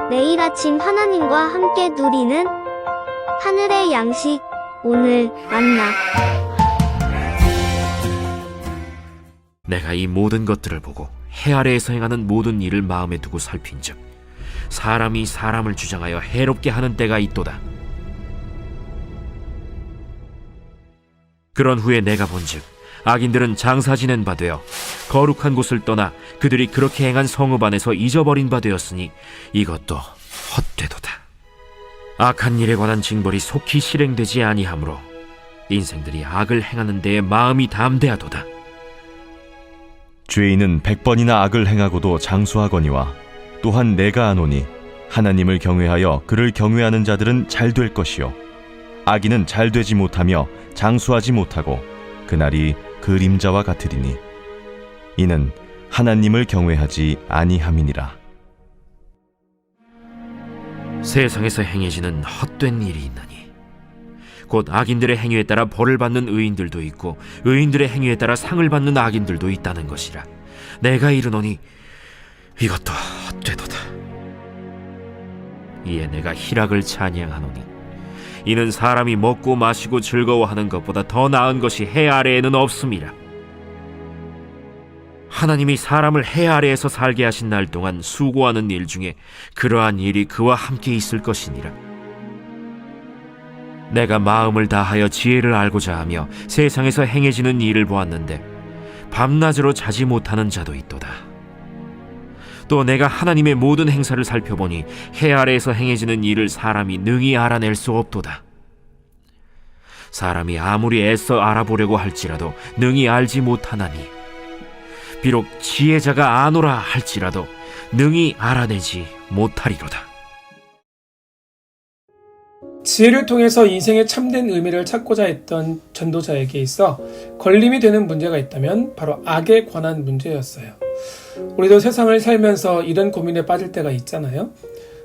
매일 아침 하나님과 함께 누리는 하늘의 양식, 오늘 만나. 내가 이 모든 것들을 보고 해 아래에서 행하는 모든 일을 마음에 두고 살핀즉 사람이 사람을 주장하여 해롭게 하는 때가 있도다. 그런 후에 내가 본즉 악인들은 장사 지낸 바 되어 거룩한 곳을 떠나 그들이 그렇게 행한 성읍 안에서 잊어버린 바 되었으니 이것도 헛되도다. 악한 일에 관한 징벌이 속히 실행되지 아니하므로 인생들이 악을 행하는 데에 마음이 담대하도다. 죄인은 100번이나 악을 행하고도 장수하거니와 또한 내가 아노니 하나님을 경외하여 그를 경외하는 자들은 잘 될 것이요 악인은 잘 되지 못하며 장수하지 못하고 그날이 그림자와 같으리니 이는 하나님을 경외하지 아니함이니라. 세상에서 행해지는 헛된 일이 있나니 곧 악인들의 행위에 따라 벌을 받는 의인들도 있고 의인들의 행위에 따라 상을 받는 악인들도 있다는 것이라. 내가 이르노니 이것도 헛되도다. 이에 내가 희락을 찬양하노니 이는 사람이 먹고 마시고 즐거워하는 것보다 더 나은 것이 해 아래에는 없음이라. 하나님이 사람을 해 아래에서 살게 하신 날 동안 수고하는 일 중에 그러한 일이 그와 함께 있을 것이니라. 내가 마음을 다하여 지혜를 알고자 하며 세상에서 행해지는 일을 보았는데 밤낮으로 자지 못하는 자도 있도다. 또 내가 하나님의 모든 행사를 살펴보니 해 아래에서 행해지는 일을 사람이 능히 알아낼 수 없도다. 사람이 아무리 애써 알아보려고 할지라도 능히 알지 못하나니 비록 지혜자가 아노라 할지라도 능히 알아내지 못하리로다. 지혜를 통해서 인생의 참된 의미를 찾고자 했던 전도자에게 있어 걸림이 되는 문제가 있다면 바로 악에 관한 문제였어요. 우리도 세상을 살면서 이런 고민에 빠질 때가 있잖아요.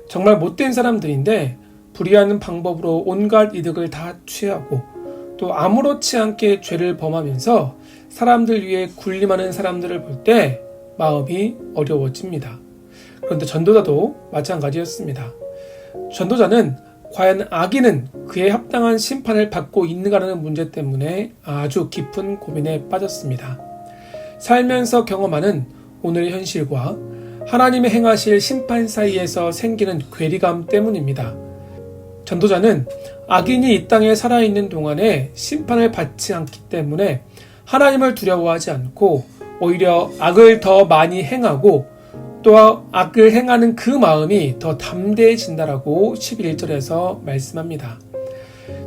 정말 못된 사람들인데 불의하는 방법으로 온갖 이득을 다 취하고 또 아무렇지 않게 죄를 범하면서 사람들 위해 군림하는 사람들을 볼 때 마음이 어려워집니다. 그런데 전도자도 마찬가지였습니다. 전도자는 과연 악인은 그에 합당한 심판을 받고 있는가라는 문제 때문에 아주 깊은 고민에 빠졌습니다. 살면서 경험하는 오늘의 현실과 하나님의 행하실 심판 사이에서 생기는 괴리감 때문입니다. 전도자는 악인이 이 땅에 살아있는 동안에 심판을 받지 않기 때문에 하나님을 두려워하지 않고 오히려 악을 더 많이 행하고 또 악을 행하는 그 마음이 더 담대해진다라고 11절에서 말씀합니다.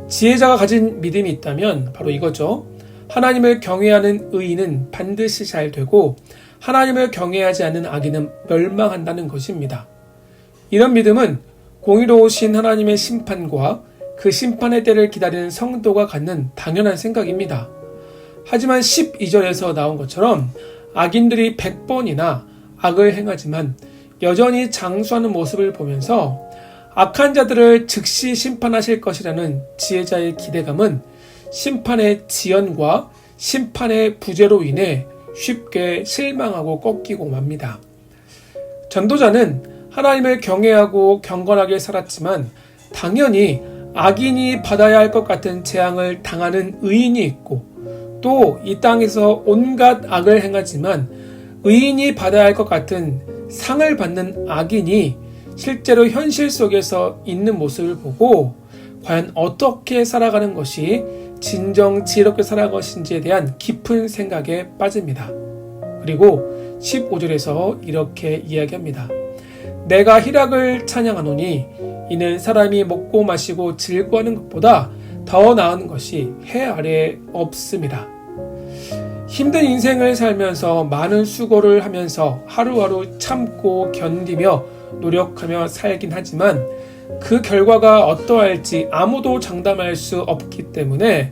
지혜자가 가진 믿음이 있다면 바로 이거죠. 하나님을 경외하는 의인은 반드시 잘 되고 하나님을 경외하지 않는 악인은 멸망한다는 것입니다. 이런 믿음은 공의로우신 하나님의 심판과 그 심판의 때를 기다리는 성도가 갖는 당연한 생각입니다. 하지만 12절에서 나온 것처럼 악인들이 100번이나 악을 행하지만 여전히 장수하는 모습을 보면서 악한 자들을 즉시 심판하실 것이라는 지혜자의 기대감은 심판의 지연과 심판의 부재로 인해 쉽게 실망하고 꺾이고 맙니다. 전도자는 하나님을 경외하고 경건하게 살았지만 당연히 악인이 받아야 할 것 같은 재앙을 당하는 의인이 있고 또 이 땅에서 온갖 악을 행하지만 의인이 받아야 할 것 같은 상을 받는 악인이 실제로 현실 속에서 있는 모습을 보고 과연 어떻게 살아가는 것이 진정 지혜롭게 살아갈 것인지에 대한 깊은 생각에 빠집니다. 그리고 15절에서 이렇게 이야기합니다. 내가 희락을 찬양하노니 이는 사람이 먹고 마시고 즐거워하는 것보다 더 나은 것이 해 아래에 없습니다. 힘든 인생을 살면서 많은 수고를 하면서 하루하루 참고 견디며 노력하며 살긴 하지만 그 결과가 어떠할지 아무도 장담할 수 없기 때문에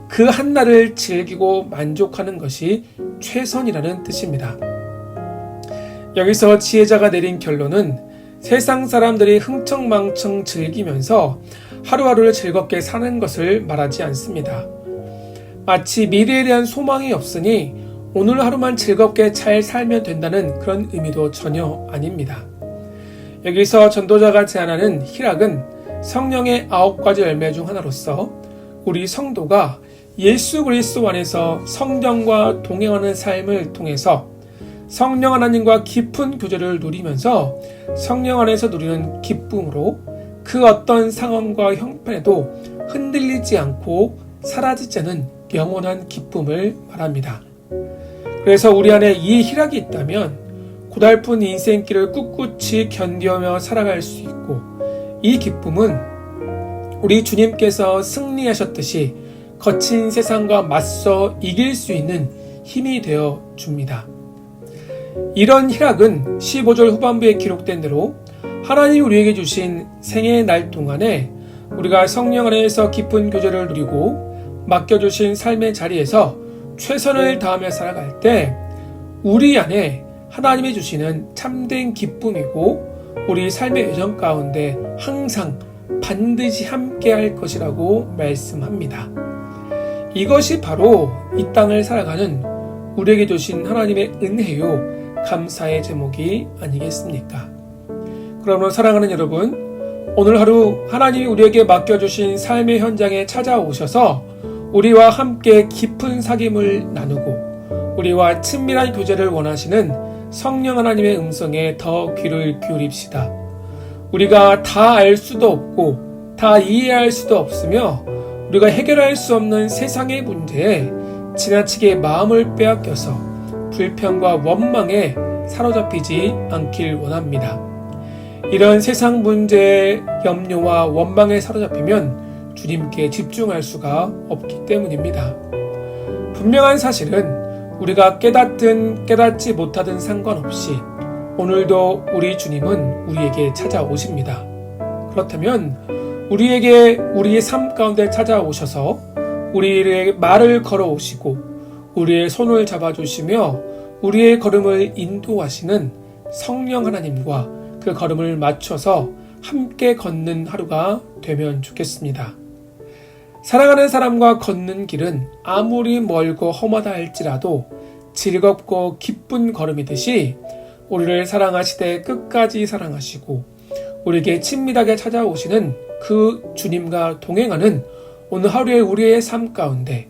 그 한날을 즐기고 만족하는 것이 최선이라는 뜻입니다. 여기서 지혜자가 내린 결론은 세상 사람들이 흥청망청 즐기면서 하루하루를 즐겁게 사는 것을 말하지 않습니다. 마치 미래에 대한 소망이 없으니 오늘 하루만 즐겁게 잘 살면 된다는 그런 의미도 전혀 아닙니다. 여기서 전도자가 제안하는 희락은 성령의 9가지 열매 중 하나로서 우리 성도가 예수 그리스도 안에서 성령과 동행하는 삶을 통해서 성령 하나님과 깊은 교제를 누리면서 성령 안에서 누리는 기쁨으로 그 어떤 상황과 형편에도 흔들리지 않고 사라지지 않은 영원한 기쁨을 말합니다. 그래서 우리 안에 이 희락이 있다면 고달픈 인생길을 꿋꿋이 견디며 살아갈 수 있고, 이 기쁨은 우리 주님께서 승리하셨듯이 거친 세상과 맞서 이길 수 있는 힘이 되어 줍니다. 이런 희락은 15절 후반부에 기록된 대로 하나님이 우리에게 주신 생애의 날 동안에 우리가 성령 안에서 깊은 교제를 누리고 맡겨주신 삶의 자리에서 최선을 다하며 살아갈 때 우리 안에 하나님이 주시는 참된 기쁨이고 우리 삶의 여정 가운데 항상 반드시 함께 할 것이라고 말씀합니다. 이것이 바로 이 땅을 살아가는 우리에게 주신 하나님의 은혜요 감사의 제목이 아니겠습니까? 그러므로 사랑하는 여러분, 오늘 하루 하나님이 우리에게 맡겨주신 삶의 현장에 찾아오셔서 우리와 함께 깊은 사귐을 나누고 우리와 친밀한 교제를 원하시는 성령 하나님의 음성에 더 귀를 기울입시다. 우리가 다 알 수도 없고 다 이해할 수도 없으며 우리가 해결할 수 없는 세상의 문제에 지나치게 마음을 빼앗겨서 불평과 원망에 사로잡히지 않길 원합니다. 이런 세상 문제의 염려와 원망에 사로잡히면 주님께 집중할 수가 없기 때문입니다. 분명한 사실은 우리가 깨닫든 깨닫지 못하든 상관없이 오늘도 우리 주님은 우리에게 찾아오십니다. 그렇다면 우리에게 우리의 삶 가운데 찾아오셔서 우리의 말을 걸어오시고 우리의 손을 잡아주시며 우리의 걸음을 인도하시는 성령 하나님과 그 걸음을 맞춰서 함께 걷는 하루가 되면 좋겠습니다. 사랑하는 사람과 걷는 길은 아무리 멀고 험하다 할지라도 즐겁고 기쁜 걸음이듯이 우리를 사랑하시되 끝까지 사랑하시고 우리에게 친밀하게 찾아오시는 그 주님과 동행하는 오늘 하루의 우리의 삶 가운데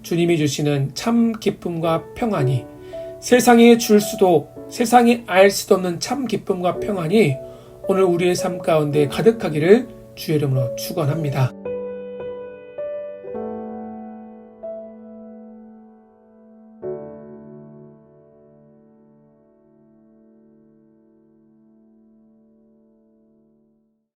주님이 주시는 참 기쁨과 평안이 세상이 줄 수도 세상이 알 수도 없는 참 기쁨과 평안이 오늘 우리의 삶 가운데 가득하기를 주의 이름으로 축원합니다.